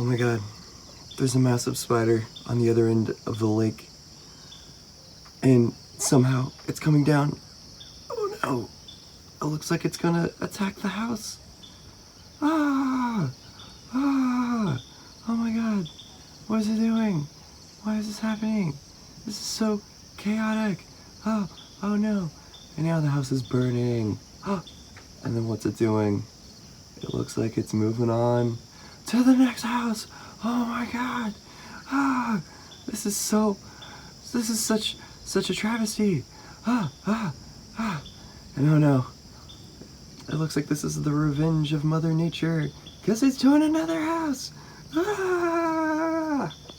Oh my god, there's a massive spider on the other end of the lake. And somehow it's coming down. Oh no, it looks like it's gonna attack the house. Ah! Ah! Oh my god, what is it doing? Why is this happening? This is so chaotic. Oh, oh no. And now the house is burning. Ah! And then what's it doing? It looks like it's moving on to the next house. Oh my god. Ah! This is such a travesty. Ah! Ah! Ah! And oh no. It looks like this is the revenge of Mother Nature, because it's doing another house. Ah!